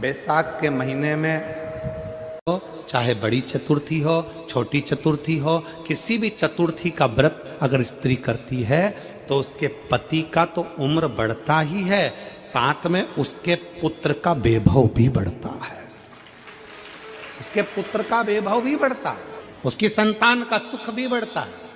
बैसाख के महीने में चाहे बड़ी चतुर्थी हो, छोटी चतुर्थी हो, किसी भी चतुर्थी का व्रत अगर स्त्री करती है तो उसके पति का तो उम्र बढ़ता ही है, साथ में उसके पुत्र का वैभव भी बढ़ता है। उसके पुत्र का वैभव भी बढ़ता है, उसकी संतान का सुख भी बढ़ता है।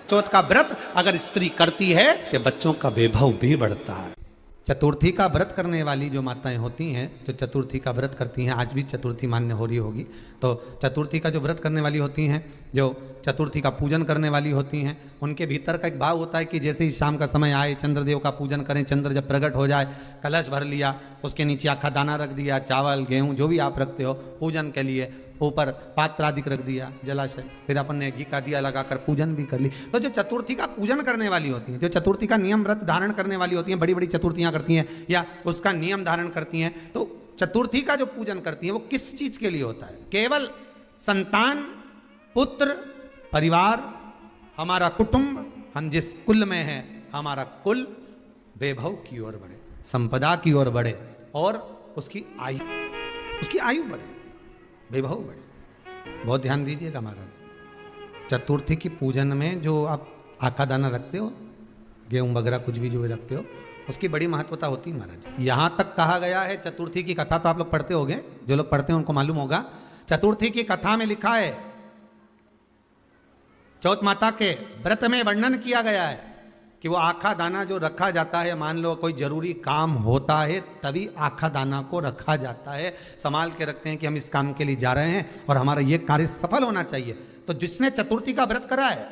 चौथ का व्रत अगर स्त्री करती है तो बच्चों का वैभव भी बढ़ता है। चतुर्थी का व्रत करने वाली जो माताएं होती हैं, जो चतुर्थी का व्रत करती हैं, आज भी चतुर्थी मान्य हो रही होगी, तो चतुर्थी का जो व्रत करने वाली होती हैं, जो चतुर्थी का पूजन करने वाली होती हैं, उनके भीतर का एक भाव होता है कि जैसे ही शाम का समय आए चंद्रदेव का पूजन करें। चंद्र जब प्रकट हो जाए, कलश भर लिया, उसके नीचे आखा दाना रख दिया, चावल गेहूँ जो भी आप रखते हो पूजन के लिए, ऊपर पात्र आदि रख दिया, जलाशय, फिर अपन ने घी का दिया लगाकर पूजन भी कर ली। तो जो चतुर्थी का पूजन करने वाली होती हैं, जो चतुर्थी का नियम व्रत धारण करने वाली होती हैं, बड़ी बड़ी चतुर्थियां करती हैं या उसका नियम धारण करती हैं, तो चतुर्थी का जो पूजन करती हैं वो किस चीज के लिए होता है? केवल संतान, पुत्र, परिवार, हमारा कुटुंब, हम जिस कुल में हैं, हमारा कुल वैभव की ओर बढ़े, संपदा की ओर बढ़े और उसकी आयु बढ़े, वैभव बढ़े। बहुत ध्यान दीजिएगा महाराज, चतुर्थी की पूजन में जो आप आका दाना रखते हो, गेहूं वगैरह कुछ भी जो भी रखते हो, उसकी बड़ी महत्वता होती है महाराज। यहां तक कहा गया है, चतुर्थी की कथा तो आप लोग पढ़ते होंगे, जो लोग पढ़ते हैं उनको मालूम होगा। चतुर्थी की कथा में लिखा है, चौथ माता के व्रत में वर्णन किया गया है कि वो आखा दाना जो रखा जाता है, मान लो कोई जरूरी काम होता है तभी आखा दाना को रखा जाता है, संभाल के रखते हैं कि हम इस काम के लिए जा रहे हैं और हमारा ये कार्य सफल होना चाहिए। तो जिसने चतुर्थी का व्रत करा है,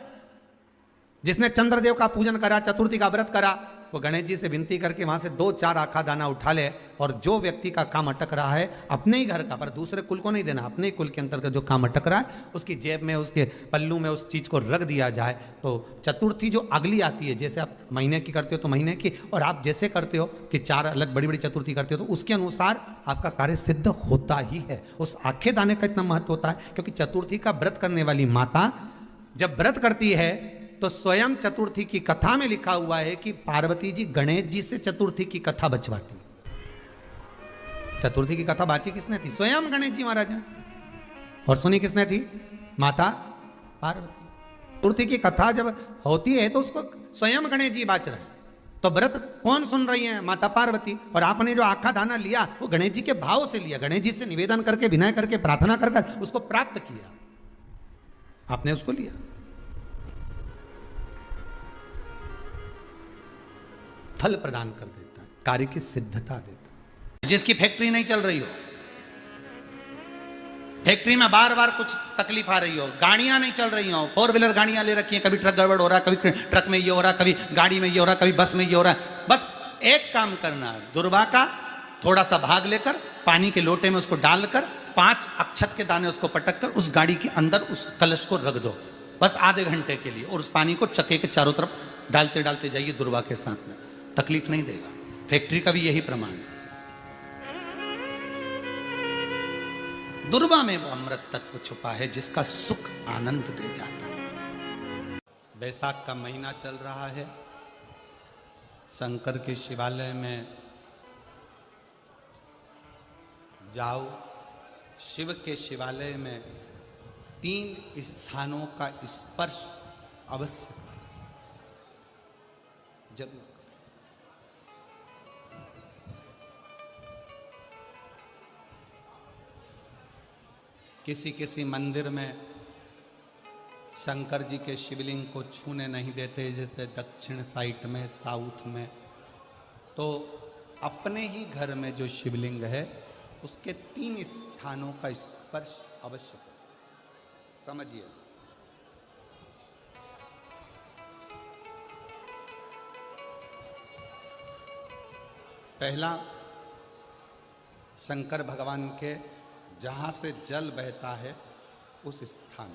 जिसने चंद्रदेव का पूजन करा, चतुर्थी का व्रत करा, वो गणेश जी से विनती करके वहां से 2-4 आखा दाना उठा ले और जो व्यक्ति का काम अटक रहा है अपने ही घर का, पर दूसरे कुल को नहीं देना, अपने ही कुल के अंतर्गत जो काम अटक रहा है उसकी जेब में, उसके पल्लू में उस चीज को रख दिया जाए। तो चतुर्थी जो अगली आती है, जैसे आप महीने की करते हो तो महीने की, और आप जैसे करते हो कि 4 अलग बड़ी बड़ी चतुर्थी करते हो तो उसके अनुसार आपका कार्य सिद्ध होता ही है। उस आखे दाने का इतना महत्व होता है क्योंकि चतुर्थी का व्रत करने वाली माता जब व्रत करती है तो स्वयं चतुर्थी की कथा में लिखा हुआ है कि पार्वती जी गणेश जी से चतुर्थी की कथा बचवाती। चतुर्थी की कथा बाची किसने थी? स्वयं गणेश जी महाराज ने। और सुनी किसने थी? माता पार्वती। चतुर्थी की कथा जब होती है तो उसको स्वयं गणेश जी बाच रहे हैं, तो व्रत कौन सुन रही है? माता पार्वती। और आपने जो आखा दाना लिया वो गणेश जी के भाव से लिया, गणेश जी से निवेदन करके, विनय करके, प्रार्थना कर उसको प्राप्त किया, आपने उसको लिया। फल प्रदान कर देता है, कार्य की सिद्धता देता है। जिसकी फैक्ट्री नहीं चल रही हो, फैक्ट्री में बार बार कुछ तकलीफ आ रही हो, गाड़ियां नहीं चल रही हो, 4 व्हीलर गाड़ियां ले रखी हैं, कभी ट्रक गड़बड़ हो रहा है, कभी ट्रक में ये हो रहा है, कभी गाड़ी में ये हो रहा है, कभी बस में ये हो रहा है, बस एक काम करना है, दुर्वा का थोड़ा सा भाग लेकर पानी के लोटे में उसको डालकर 5 अक्षत के दाने उसको पटक कर उस गाड़ी के अंदर उस कलश को रख दो, बस आधे घंटे के लिए, और उस पानी को चक्के के चारों तरफ डालते डालते जाइए दुर्वा के साथ में, तकलीफ नहीं देगा। फैक्ट्री का भी यही प्रमाण है। दुर्वा में वो अमृत तत्व छुपा है जिसका सुख आनंद दे जाता है। बैसाख का महीना चल रहा है, शंकर के शिवालय में जाओ, शिव के शिवालय में 3 स्थानों का स्पर्श अवश्य जरूर। किसी किसी मंदिर में शंकर जी के शिवलिंग को छूने नहीं देते, जैसे दक्षिण साइड में, साउथ में, तो अपने ही घर में जो शिवलिंग है उसके 3 स्थानों का स्पर्श अवश्य करें। समझिए, पहला शंकर भगवान के जहाँ से जल बहता है उस स्थान,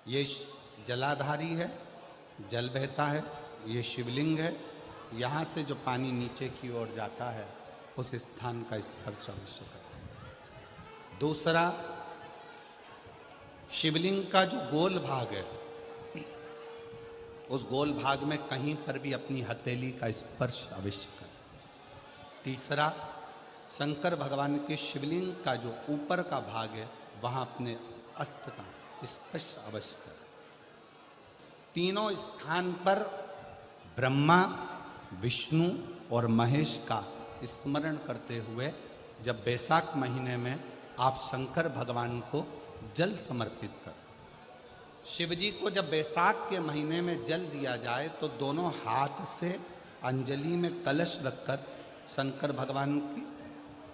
ये जलाधारी है, जल बहता है, ये शिवलिंग है, यहाँ से जो पानी नीचे की ओर जाता है उस स्थान का स्पर्श अवश्य करें। दूसरा, शिवलिंग का जो गोल भाग है उस गोल भाग में कहीं पर भी अपनी हथेली का स्पर्श अवश्य करें। तीसरा, शंकर भगवान के शिवलिंग का जो ऊपर का भाग है वहां अपने अस्त्र का स्पर्श अवश्य करें। तीनों स्थान पर ब्रह्मा, विष्णु और महेश का स्मरण करते हुए जब बैसाख महीने में आप शंकर भगवान को जल समर्पित करें। शिव जी को जब बैसाख के महीने में जल दिया जाए तो दोनों हाथ से अंजलि में कलश रखकर शंकर भगवान की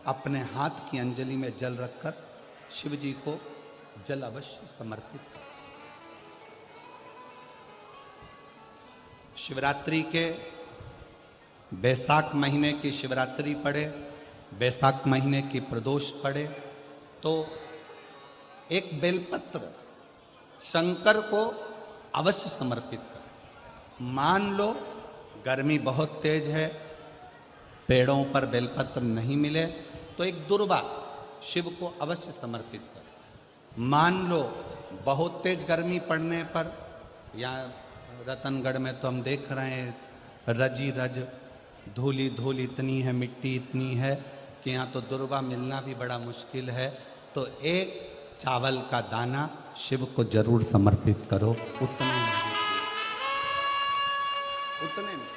अपने हाथ की अंजलि में जल रखकर शिव जी को जल अवश्य समर्पित करें। शिवरात्रि के बैसाख महीने की शिवरात्रि पड़े, बैसाख महीने की प्रदोष पड़े तो एक बेलपत्र शंकर को अवश्य समर्पित करें। मान लो गर्मी बहुत तेज है, पेड़ों पर बेलपत्र नहीं मिले तो एक दुर्वा शिव को अवश्य समर्पित करें। मान लो बहुत तेज गर्मी पड़ने पर, या रतनगढ़ में तो हम देख रहे हैं रजी रज, धूली धूल इतनी है, मिट्टी इतनी है कि यहाँ तो दुर्वा मिलना भी बड़ा मुश्किल है, तो एक चावल का दाना शिव को जरूर समर्पित करो। उतने में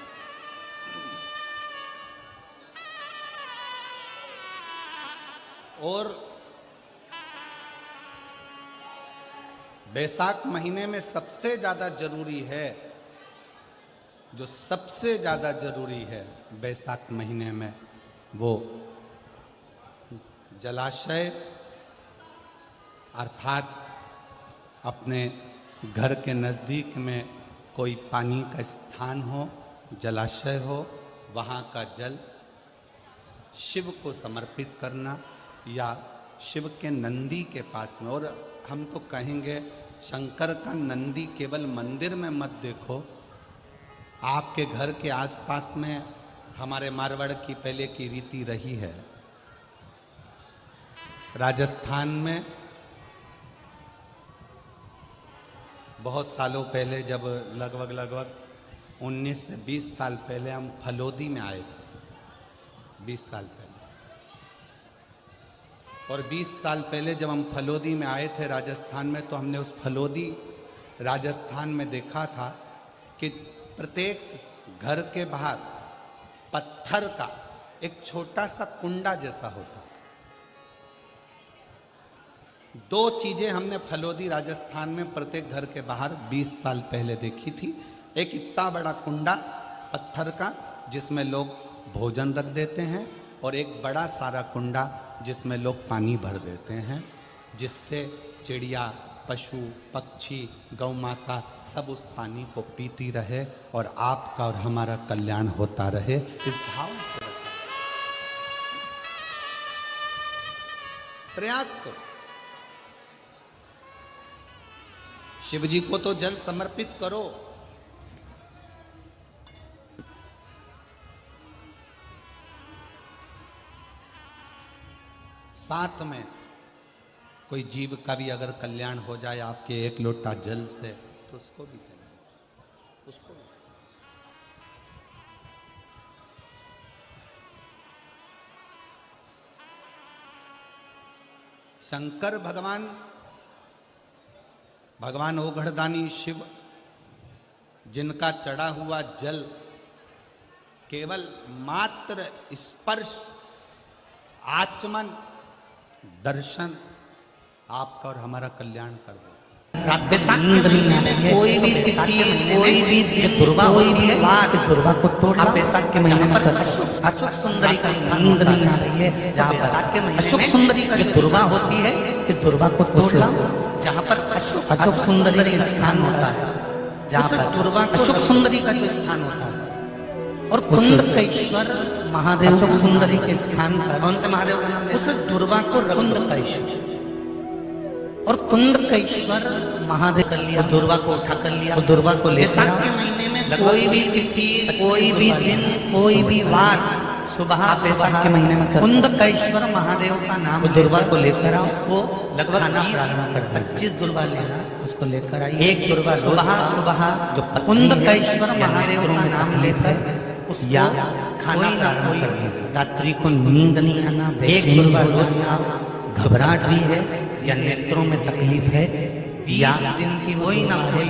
और बैसाख महीने में सबसे ज्यादा जरूरी है, जो सबसे ज्यादा जरूरी है बैसाख महीने में, वो जलाशय अर्थात अपने घर के नज़दीक में कोई पानी का स्थान हो, जलाशय हो, वहाँ का जल शिव को समर्पित करना, या शिव के नंदी के पास में। और हम तो कहेंगे शंकर का नंदी केवल मंदिर में मत देखो, आपके घर के आसपास में हमारे मारवाड़ की पहले की रीति रही है। राजस्थान में बहुत सालों पहले, जब लगभग 19 से 20 साल पहले हम फलोदी में आए थे, 20 साल पहले, और 20 साल पहले जब हम फलोदी में आए थे राजस्थान में, तो हमने उस फलोदी राजस्थान में देखा था कि प्रत्येक घर के बाहर पत्थर का एक छोटा सा कुंडा जैसा होता। दो चीजें हमने फलोदी राजस्थान में प्रत्येक घर के बाहर 20 साल पहले देखी थी। एक इतना बड़ा कुंडा पत्थर का जिसमें लोग भोजन रख देते हैं, और एक बड़ा सारा कुंडा जिसमें लोग पानी भर देते हैं, जिससे चिड़िया, पशु, पक्षी, गौ माता सब उस पानी को पीती रहे और आपका और हमारा कल्याण होता रहे। इस भाव से प्रयास करो। शिव जी को तो जल समर्पित करो। साथ में कोई जीव का भी अगर कल्याण हो जाए आपके एक लोटा जल से, तो उसको भी जल दीजिए, उसको भी। शंकर भगवान ओघड़दानी शिव, जिनका चढ़ा हुआ जल केवल मात्र स्पर्श, आचमन, दर्शन आपका और हमारा कल्याण कर दो। कोई भी तिथि, कोई भी दुर्वा, कोई भी दुर्वा को तोड़, बैसाख के महीने में अशोक सुंदरी का नींद नहीं आ रही है, जहाँ बैसाख के महीने अशोक सुंदरी का जो दुर्वा होती है, इस दुर्वा को तोड़ना, जहाँ पर अशोक सुंदरी का स्थान होता है, जहाँ पर दुर्वा अशोक सुंदरी का जो स्थान होता है, और कुंदकेश्वर महादेव अशोक सुंदरी के स्थान पर, कौन से महादेव का नाम, उस दुर्वा को कुंदकेश्वर, और कुंदकेश्वर महादेव कर लिया, दुर्वा को उठा कर लिया, दुर्वा को ले। बैसाख के महीने में कोई भी तिथि, कोई भी दिन, कोई भी वार, सुबह बैसाख के महीने में कुंदकेश्वर महादेव का नाम, दुर्वा को लेकर आओ, उसको लगभग 25 दुर्वा लेना, उसको लेकर आइए। एक दुर्वा सुबह जो कुंदकेश्वर महादेव का नाम लेकर या खाना प्रारंभ कर दीजिए। रात्रि को नींद नहीं आना, बेचैनी हो जाना, घबराहट भी है या नेत्रों में तकलीफ है या दिन की कोई ना कोई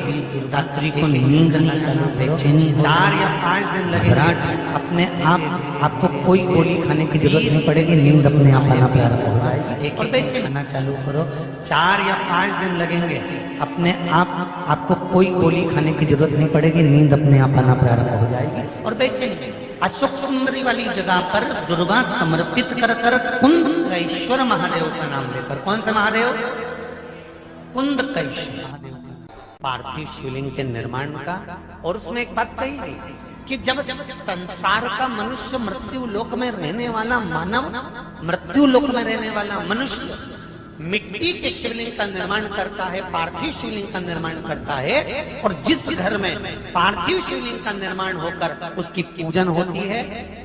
रात्रि को नींद नहीं चालू, बेचैनी 4 या 5 दिन लगेगा, अपने आप आपको कोई गोली खाने की जरूरत नहीं पड़ेगी, नींद अपने आप आना प्रारंभ होगा। और बेचैनी खाना चालू करो, 4 या 5 दिन लगेंगे, अपने आप आपको कोई गोली खाने की जरूरत नहीं पड़ेगी, नींद अपने आप आना प्रारंभ हो जाएगी। और बेचैनी अशोक सुंदरी वाली जगह पर दुर्गा समर्पित कर कर कुंदकेश्वर महादेव का नाम लेकर, कौन से महादेव? कुंदकेश्वर महादेव का पार्थिव शिवलिंग के निर्माण का। और उसमें एक बात कही गई कि जब संसार का मनुष्य मृत्यु लोक में रहने वाला मानव, मृत्यु लोक में रहने वाला मनुष्य मिट्टी के शिवलिंग का निर्माण करता है, पार्थिव शिवलिंग का निर्माण करता है, और जिस घर में पार्थिव शिवलिंग का निर्माण होकर उसकी पूजन होती है,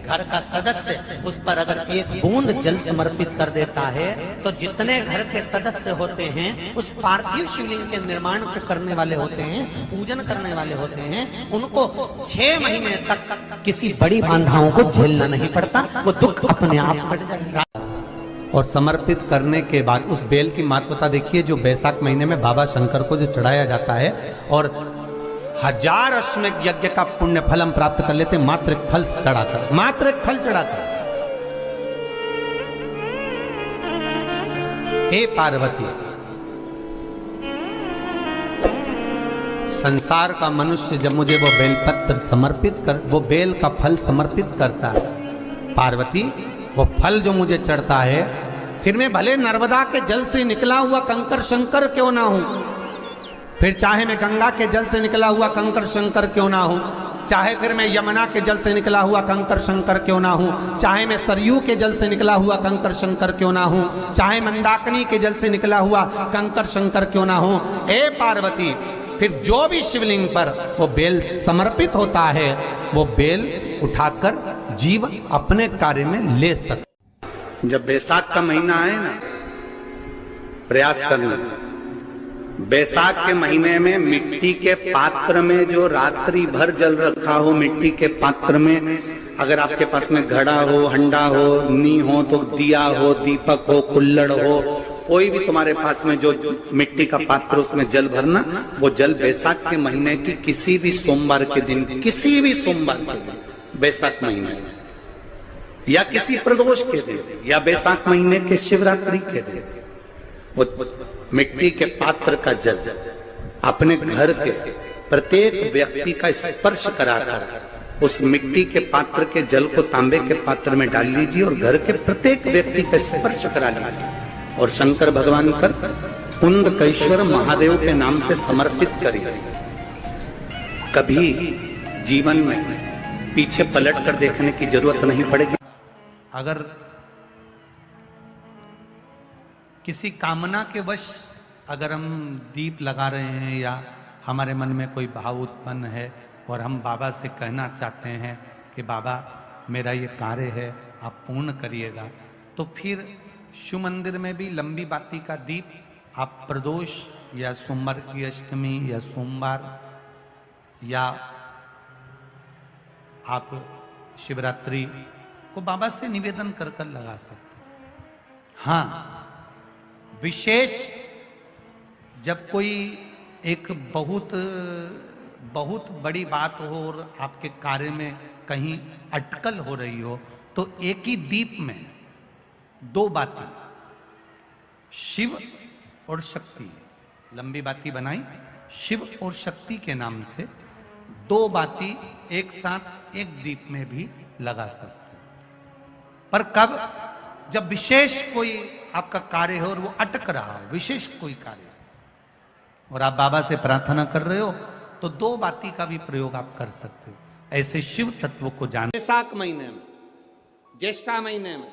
घर का सदस्य उस पर अगर एक बूंद जल समर्पित कर देता है, तो जितने घर के सदस्य होते हैं उस पार्थिव शिवलिंग के निर्माण को करने वाले होते हैं, पूजन करने वाले होते हैं, उनको 6 महीने तक किसी बड़ी बाधाओं को झेलना नहीं पड़ता, वो दुख अपने आप कट जाएगा। और समर्पित करने के बाद उस बेल की महत्वता देखिए, जो बैसाख महीने में बाबा शंकर को जो चढ़ाया जाता है, और 1000 अश्वमेध यज्ञ का पुण्य फल हम प्राप्त कर लेते, मात्र एक फल चढ़ाकर, मात्र एक फल चढ़ाकर। हे पार्वती, संसार का मनुष्य जब मुझे वो बेलपत्र समर्पित कर, वो बेल का फल समर्पित करता है, पार्वती वो फल जो मुझे चढ़ता है, फिर मैं भले नर्मदा के जल से निकला हुआ कंकर शंकर क्यों ना हूं, फिर चाहे मैं गंगा के जल से निकला हुआ कंकर शंकर क्यों ना हूं, चाहे फिर मैं यमुना के जल से निकला हुआ कंकर शंकर क्यों ना हूं, चाहे मैं सरयू के जल से निकला हुआ कंकर शंकर क्यों ना हूं, चाहे मंदाकिनी के जल से निकला हुआ कंकर शंकर क्यों ना हूं, हे पार्वती, फिर जो भी शिवलिंग पर वो बेल समर्पित होता है, वो बेल उठाकर जीव अपने कार्य में ले सकते। जब बैसाख का महीना आए ना, प्रयास करना, बैसाख के महीने में मिट्टी के पात्र में जो रात्रि भर जल रखा हो, मिट्टी के पात्र में, अगर आपके पास में घड़ा हो, हंडा हो, नी हो, तो दिया हो, दीपक हो, कुल्लड़ हो, कोई भी तुम्हारे पास में जो मिट्टी का पात्र, उसमें जल भरना। वो जल बैसाख के महीने की किसी भी सोमवार के दिन, किसी भी सोमवार के दिन, बैसाख महीने या किसी प्रदोष के दिन, या बैसाख महीने के शिवरात्रि के दिन, वो मिट्टी के पात्र का जल अपने घर के प्रत्येक व्यक्ति का स्पर्श कराकर उस मिट्टी के पात्र के जल को तांबे के पात्र में डाल लीजिए और घर के प्रत्येक व्यक्ति का स्पर्श करा लीजिए और शंकर भगवान पर कुंदकेश्वर महादेव के नाम से समर्पित करिए। कभी जीवन में पीछे पलट कर देखने की जरूरत नहीं पड़ेगी। अगर किसी कामना के वश अगर हम दीप लगा रहे हैं या हमारे मन में कोई भाव उत्पन्न है और हम बाबा से कहना चाहते हैं कि बाबा मेरा ये कार्य है आप पूर्ण करिएगा, तो फिर शिव मंदिर में भी लंबी बाती का दीप आप प्रदोष या सोमवार की अष्टमी या सोमवार या आप शिवरात्रि को बाबा से निवेदन कर कर लगा सकते हैं। हाँ, विशेष जब कोई एक बहुत बड़ी बात हो और आपके कार्य में कहीं अटकल हो रही हो, तो एक ही दीप में 2 बाती, शिव और शक्ति, लंबी बाती बनाई, शिव और शक्ति के नाम से 2 बाती एक साथ एक दीप में भी लगा सकते हैं। पर कब? जब विशेष कोई आपका कार्य हो और वो अटक रहा हो, विशेष कोई कार्य, और आप बाबा से प्रार्थना कर रहे हो, तो 2 बाती का भी प्रयोग आप कर सकते हो। ऐसे शिव तत्व को जान। बैसाख महीने में, ज्येष्ठा महीने में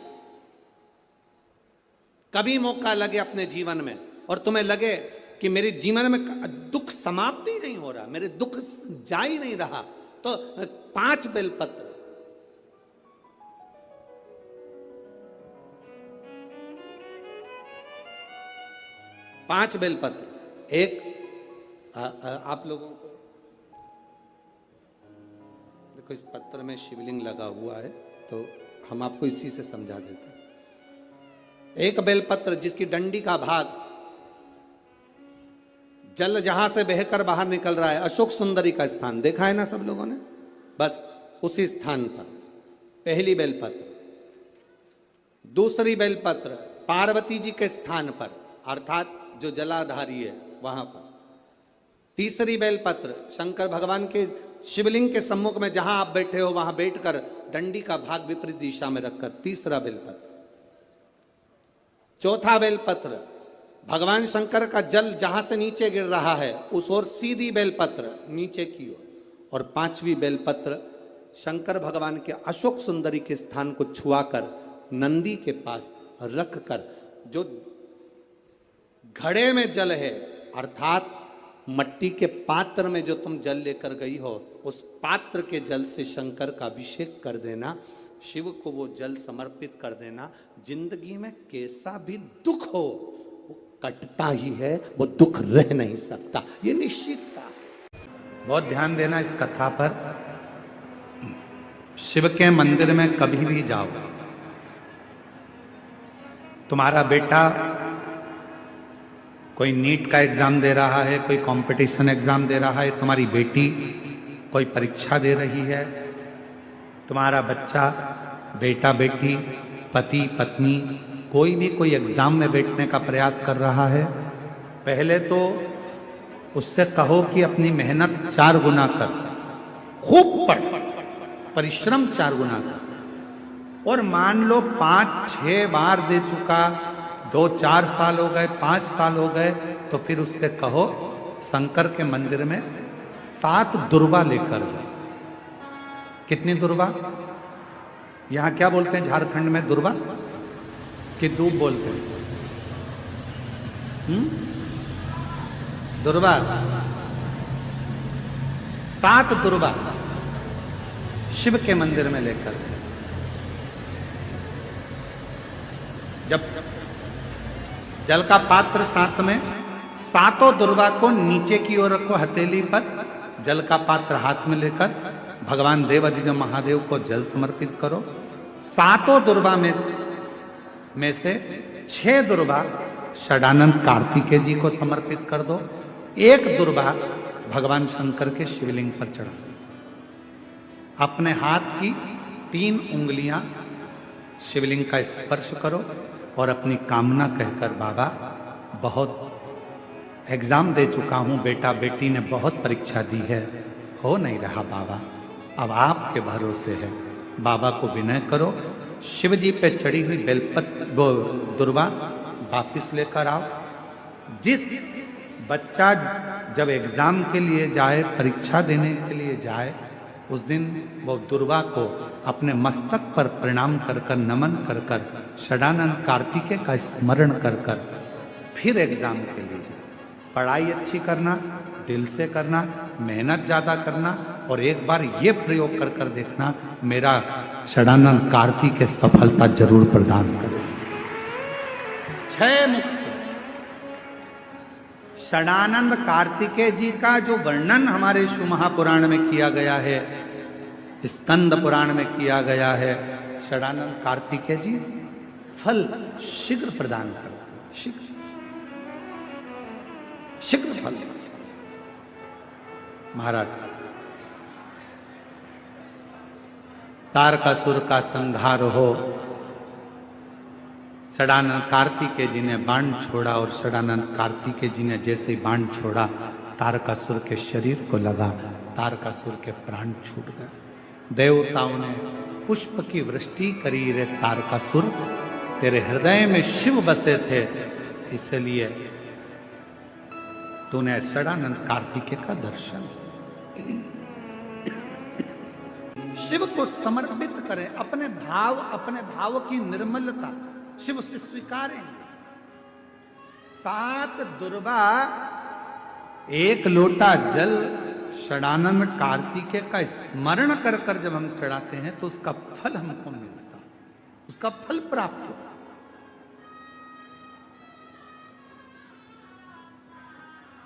कभी मौका लगे अपने जीवन में और तुम्हें लगे कि मेरे जीवन में दुख समाप्त ही नहीं हो रहा, मेरे दुख जा ही नहीं रहा, तो 5 बेलपत्र, एक आप लोगों को देखो इस पत्र में शिवलिंग लगा हुआ है, तो हम आपको इसी से समझा देते हैं। एक बेलपत्र जिसकी डंडी का भाग जल जहां से बहकर बाहर निकल रहा है, अशोक सुंदरी का स्थान देखा है ना सब लोगों ने, बस उसी स्थान पर पहली बेलपत्र। दूसरी बेलपत्र पार्वती जी के स्थान पर, अर्थात जो जलाधारी है वहां पर। तीसरी बेलपत्र शंकर भगवान के शिवलिंग के सम्मुख में जहां आप बैठे हो वहां बैठकर डंडी का भाग विपरीत दिशा में रखकर, तीसरा बेलपत्र। चौथा बेलपत्र भगवान शंकर का जल जहां से नीचे गिर रहा है उस ओर सीधी बेलपत्र नीचे की ओर। और पांचवी बेलपत्र शंकर भगवान के अशोक सुंदरी के स्थान को छुआकर नंदी के पास रखकर, जो घड़े में जल है अर्थात मट्टी के पात्र में जो तुम जल लेकर गई हो, उस पात्र के जल से शंकर का अभिषेक कर देना, शिव को वो जल समर्पित कर देना। जिंदगी में कैसा भी दुख हो वो कटता ही है, वो दुख रह नहीं सकता, ये निश्चित था। बहुत ध्यान देना इस कथा पर। शिव के मंदिर में कभी भी जाओ, तुम्हारा बेटा कोई नीट का एग्जाम दे रहा है, कोई कंपटीशन एग्जाम दे रहा है, तुम्हारी बेटी कोई परीक्षा दे रही है, तुम्हारा बच्चा, बेटा बेटी, पति पत्नी कोई भी कोई एग्जाम में बैठने का प्रयास कर रहा है, पहले तो उससे कहो कि अपनी मेहनत 4 गुना कर, खूब पढ़, परिश्रम 4 गुना कर। और मान लो 5-6 बार दे चुका, 2-4 साल हो गए, 5 साल हो गए, तो फिर उससे कहो शंकर के मंदिर में 7 दुर्वा लेकर जाओ। कितनी दुर्वा? यहां क्या बोलते हैं झारखंड में? दुर्वा कि दूब बोलते हैं? दुर्वा। 7 दुर्वा शिव के मंदिर में लेकर, जब जल का पात्र साथ में, 7 दुर्वा को नीचे की ओर रखो हथेली पर, जल का पात्र हाथ में लेकर भगवान देवादिदेव महादेव को जल समर्पित करो। 7 दुर्वा में से 6 दुर्वा षडानंद कार्तिकेय जी को समर्पित कर दो, 1 दुर्वा भगवान शंकर के शिवलिंग पर चढ़ा। अपने हाथ की 3 उंगलियां शिवलिंग का स्पर्श करो और अपनी कामना कहकर, बाबा बहुत एग्जाम दे चुका हूं, बेटा बेटी ने बहुत परीक्षा दी है, हो नहीं रहा बाबा, अब आपके भरोसे है। बाबा को विनय करो, शिव जी पे चढ़ी हुई दुर्वा वापिस लेकर आओ। जिस बच्चा जब एग्जाम के लिए जाए, परीक्षा देने के लिए जाए, उस दिन वो दुर्वा को अपने मस्तक पर प्रणाम कर कर, नमन कर कर, षडानंद कार्तिकेय का स्मरण कर कर फिर एग्जाम के लिए जाए। पढ़ाई अच्छी करना, दिल से करना, मेहनत ज्यादा करना, और एक बार ये प्रयोग कर कर देखना, मेरा षडानंद कार्तिकेय सफलता जरूर प्रदान करे। 6 मुख से षडानंद कार्तिकेय जी का जो वर्णन हमारे शिव महापुराण में किया गया है, स्कंद पुराण में किया गया है, षडानंद कार्तिकेय जी फल शीघ्र प्रदान करते हैं, शीघ्र फल। महाराज, तारकासुर का संहार हो, षडानंद कार्तिकेय जी ने बाण छोड़ा, और षडानंद कार्तिकेय जी ने जैसे ही बाण छोड़ा तारकासुर के शरीर को लगा, तारकासुर के प्राण छूट गए। देवताओं ने पुष्प की वृष्टि करी, रे तारकासुर तेरे हृदय में शिव बसे थे, इसलिए तूने षडानंद कार्तिकेय का दर्शन। शिव को समर्पित करें, अपने भाव की निर्मलता शिव से स्वीकारेंगे। 7 दुर्वा, 1 लोटा जल षडानंद कार्तिकेय का स्मरण कर कर जब हम चढ़ाते हैं तो उसका फल हमको मिलता, उसका फल प्राप्त होता।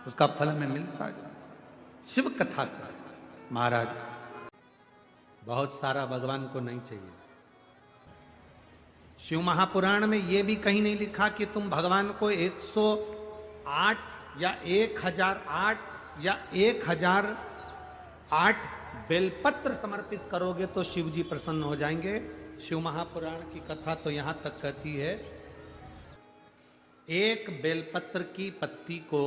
उसका फल हमें मिलता है। शिव कथा कर महाराज, बहुत सारा भगवान को नहीं चाहिए। शिव महापुराण में यह भी कहीं नहीं लिखा कि तुम भगवान को 108 या 1008 या 1008 बेलपत्र समर्पित करोगे तो शिव जी प्रसन्न हो जाएंगे। शिव महापुराण की कथा तो यहां तक कहती है, एक बेलपत्र की पत्ती को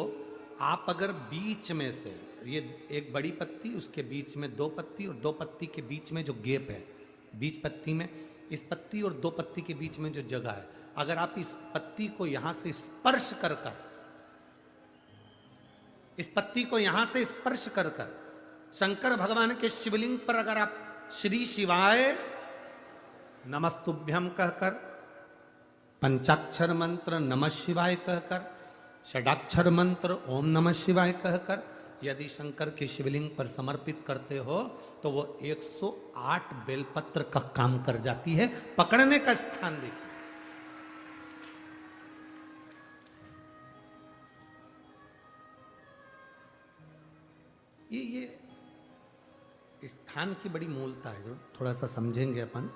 आप अगर बीच में से, ये एक बड़ी पत्ती, उसके बीच में 2 पत्ती और 2 पत्ती के बीच में जो गैप है, बीच पत्ती में, इस पत्ती और 2 पत्ती के बीच में जो जगह है, अगर आप इस पत्ती को यहां से स्पर्श कर कर, इस पत्ती को यहां से स्पर्श कर कर शंकर भगवान के शिवलिंग पर अगर आप श्री शिवाय नमस्तुभ्यम कहकर, पंचाक्षर मंत्र नमः शिवाय कहकर, षडाक्षर मंत्र ओम नमः शिवाय कहकर यदि शंकर के शिवलिंग पर समर्पित करते हो तो वो 108 बेलपत्र का काम कर जाती है। पकड़ने का स्थान देखिए, ये स्थान की बड़ी मूलता है, जो थोड़ा सा समझेंगे अपन,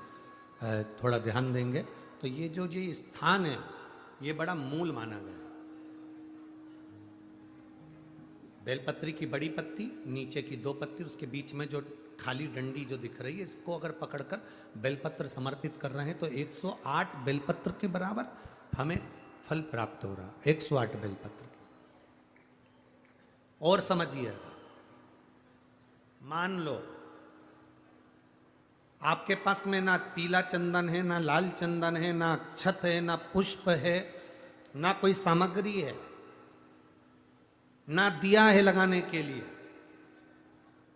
थोड़ा ध्यान देंगे तो ये जो ये स्थान है ये बड़ा मूल माना गया। बेलपत्री की बड़ी पत्ती, नीचे की 2 पत्ती, उसके बीच में जो खाली डंडी जो दिख रही है, इसको अगर पकड़कर बेलपत्र समर्पित कर रहे हैं तो 108 बेलपत्र के बराबर हमें फल प्राप्त हो रहा, 108 बेलपत्र। और समझिएगा, मान लो आपके पास में ना पीला चंदन है, ना लाल चंदन है, ना अक्षत है, ना पुष्प है, ना कोई सामग्री है, ना दिया है लगाने के लिए।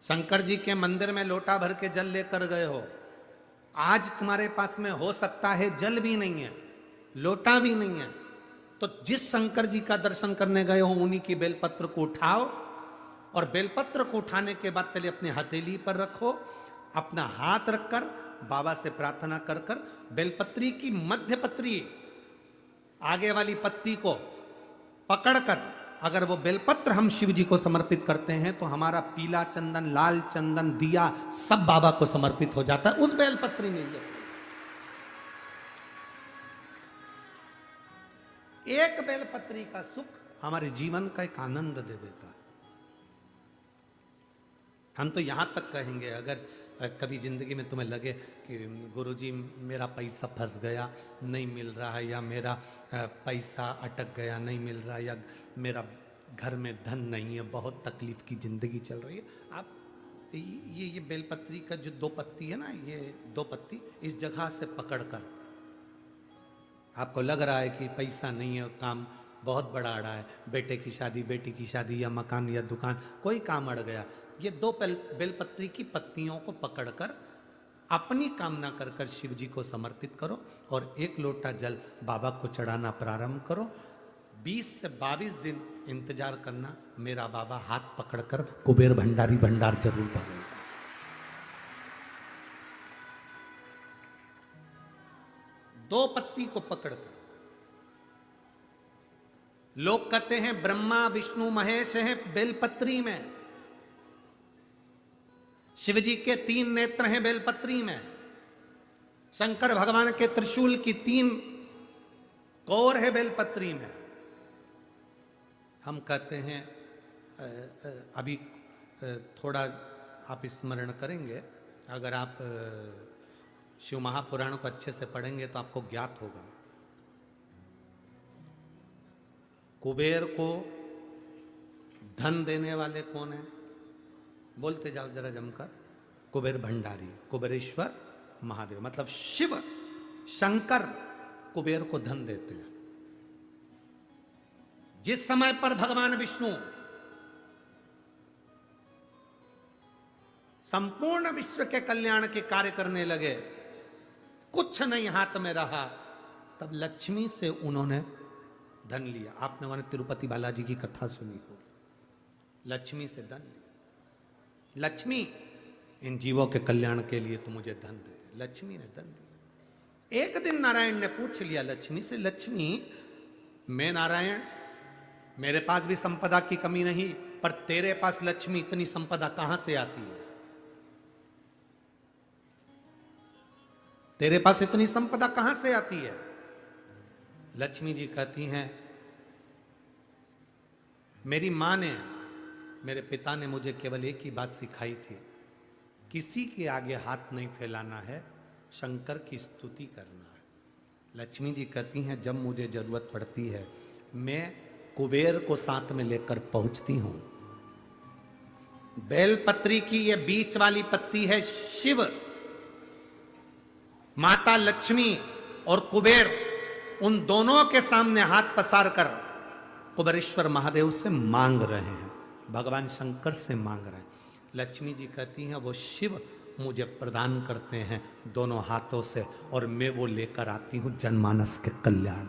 शंकर जी के मंदिर में लोटा भर के जल लेकर गए हो, आज तुम्हारे पास में हो सकता है जल भी नहीं है, लोटा भी नहीं है, तो जिस शंकर जी का दर्शन करने गए हो उन्हीं की बेलपत्र को उठाओ और बेलपत्र को उठाने के बाद पहले अपने हथेली पर रखो, अपना हाथ रखकर बाबा से प्रार्थना कर कर बेलपत्री की मध्य पत्री, आगे वाली पत्ती को पकड़कर अगर वो बेलपत्र हम शिव जी को समर्पित करते हैं तो हमारा पीला चंदन, लाल चंदन, दिया सब बाबा को समर्पित हो जाता है उस बेलपत्री में। एक बेलपत्री का सुख हमारे जीवन का एक आनंद दे देता है। हम तो यहां तक कहेंगे, अगर कभी जिंदगी में तुम्हें लगे कि गुरुजी मेरा पैसा फंस गया नहीं मिल रहा है, या मेरा पैसा अटक गया नहीं मिल रहा, या मेरा घर में धन नहीं है, बहुत तकलीफ की जिंदगी चल रही है, आप ये बेलपत्री का जो 2 पत्ती है ना, ये 2 पत्ती इस जगह से पकड़कर, आपको लग रहा है कि पैसा नहीं है, काम बहुत बड़ा अड़ा है, बेटे की शादी, बेटी की शादी, या मकान या दुकान, कोई काम अड़ गया, ये 2 बेलपत्री की पत्तियों को पकड़कर अपनी कामना कर कर शिव जी को समर्पित करो और 1 लोटा जल बाबा को चढ़ाना प्रारंभ करो। 20 से 22 दिन इंतजार करना, मेरा बाबा हाथ पकड़कर कुबेर भंडारी भंडार जरूर भरेगा। दो पत्ती को पकड़कर, लोग कहते हैं ब्रह्मा विष्णु महेश हैं बेलपत्री में, शिव जी के 3 नेत्र हैं बेलपत्री में, शंकर भगवान के त्रिशूल की 3 कौर है बेलपत्री में। हम कहते हैं अभी थोड़ा आप स्मरण करेंगे, अगर आप शिव महापुराण को अच्छे से पढ़ेंगे तो आपको ज्ञात होगा। कुबेर को धन देने वाले कौन है? बोलते जाओ जरा जमकर, कुबेर भंडारी, कुबेरेश्वर महादेव, मतलब शिव शंकर कुबेर को धन देते हैं। जिस समय पर भगवान विष्णु संपूर्ण विश्व के कल्याण के कार्य करने लगे, कुछ नहीं हाथ में रहा, तब लक्ष्मी से उन्होंने धन लिया। आपने उन्होंने तिरुपति बालाजी की कथा सुनी होगी, लक्ष्मी से धन लिया। लक्ष्मी, इन जीवों के कल्याण के लिए तो मुझे धन दे दे। लक्ष्मी ने धन दिया। एक दिन नारायण ने पूछ लिया लक्ष्मी से, लक्ष्मी मैं नारायण, मेरे पास भी संपदा की कमी नहीं, पर तेरे पास लक्ष्मी इतनी संपदा कहां से आती है? तेरे पास इतनी संपदा कहां से आती है? लक्ष्मी जी कहती हैं, मेरी मां ने, मेरे पिता ने मुझे केवल एक ही बात सिखाई थी, किसी के आगे हाथ नहीं फैलाना है, शंकर की स्तुति करना है। लक्ष्मी जी कहती हैं, जब मुझे जरूरत पड़ती है मैं कुबेर को साथ में लेकर पहुंचती हूं। बेलपत्री की ये बीच वाली पत्ती है शिव, माता लक्ष्मी और कुबेर, उन दोनों के सामने हाथ पसार कर कुबेरेश्वर महादेव से मांग रहे हैं, भगवान शंकर से मांग रहे हैं। लक्ष्मी जी कहती हैं, वो शिव मुझे प्रदान करते हैं दोनों हाथों से, और मैं वो लेकर आती हूं जनमानस के कल्याण।